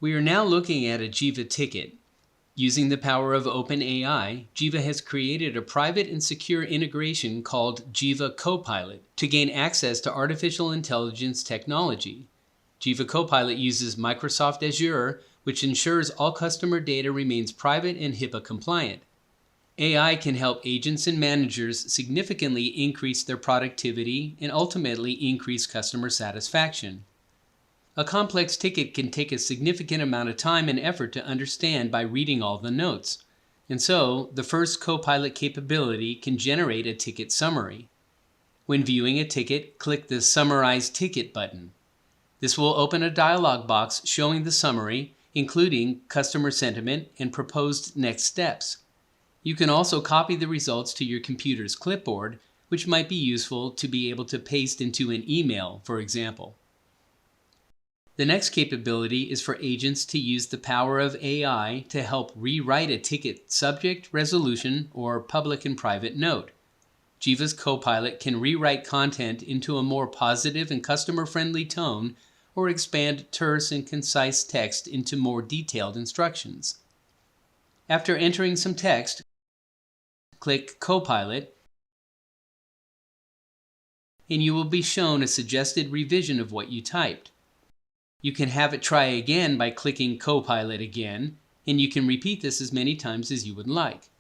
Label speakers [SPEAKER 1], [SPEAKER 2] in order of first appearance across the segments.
[SPEAKER 1] We are now looking at a Giva ticket. Using the power of OpenAI, Giva has created a private and secure integration called Giva Copilot to gain access to artificial intelligence technology. Giva Copilot uses Microsoft Azure, which ensures all customer data remains private and HIPAA compliant. AI can help agents and managers significantly increase their productivity and ultimately increase customer satisfaction. A complex ticket can take a significant amount of time and effort to understand by reading all the notes, and so the first Copilot capability can generate a ticket summary. When viewing a ticket, click the Summarize Ticket button. This will open a dialog box showing the summary, including customer sentiment and proposed next steps. You can also copy the results to your computer's clipboard, which might be useful to be able to paste into an email, for example. The next capability is for agents to use the power of AI to help rewrite a ticket subject, resolution, or public and private note. Giva's Copilot can rewrite content into a more positive and customer-friendly tone or expand terse and concise text into more detailed instructions. After entering some text, click Copilot, and you will be shown a suggested revision of what you typed. You can have it try again by clicking Copilot again, and you can repeat this as many times as you would like.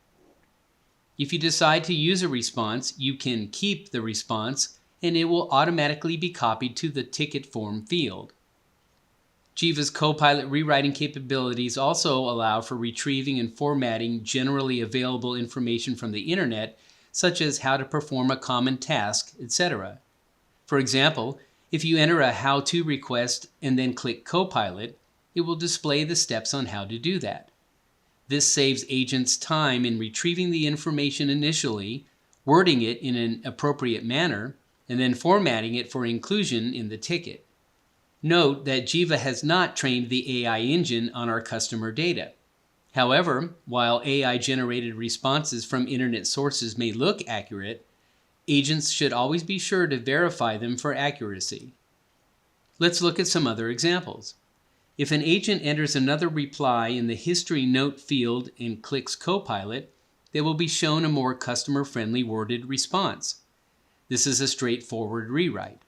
[SPEAKER 1] If you decide to use a response, you can keep the response, and it will automatically be copied to the ticket form field. Giva's Copilot rewriting capabilities also allow for retrieving and formatting generally available information from the internet, such as how to perform a common task, etc. For example, if you enter a how-to request and then click Copilot, it will display the steps on how to do that. This saves agents time in retrieving the information initially, wording it in an appropriate manner, and then formatting it for inclusion in the ticket. Note that Giva has not trained the AI engine on our customer data. However, while AI-generated responses from internet sources may look accurate, agents should always be sure to verify them for accuracy. Let's look at some other examples. If an agent enters another reply in the History Note field and clicks Copilot, they will be shown a more customer-friendly worded response. This is a straightforward rewrite.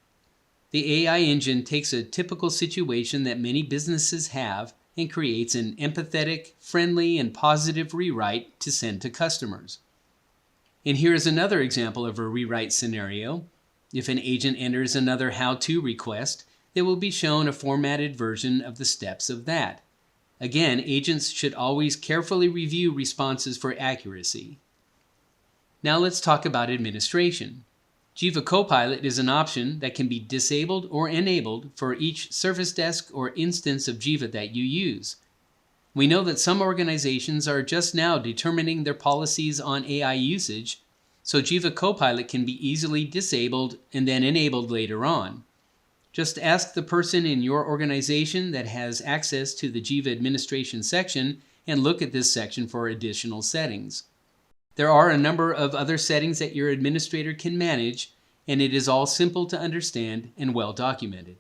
[SPEAKER 1] The AI engine takes a typical situation that many businesses have and creates an empathetic, friendly, and positive rewrite to send to customers. And here is another example of a rewrite scenario. If an agent enters another how-to request, they will be shown a formatted version of the steps of that. Again, agents should always carefully review responses for accuracy. Now let's talk about administration. Giva Copilot is an option that can be disabled or enabled for each Service Desk or instance of Giva that you use. We know that some organizations are just now determining their policies on AI usage, so Giva Copilot can be easily disabled and then enabled later on. Just ask the person in your organization that has access to the Giva administration section and look at this section for additional settings. There are a number of other settings that your administrator can manage, and it is all simple to understand and well documented.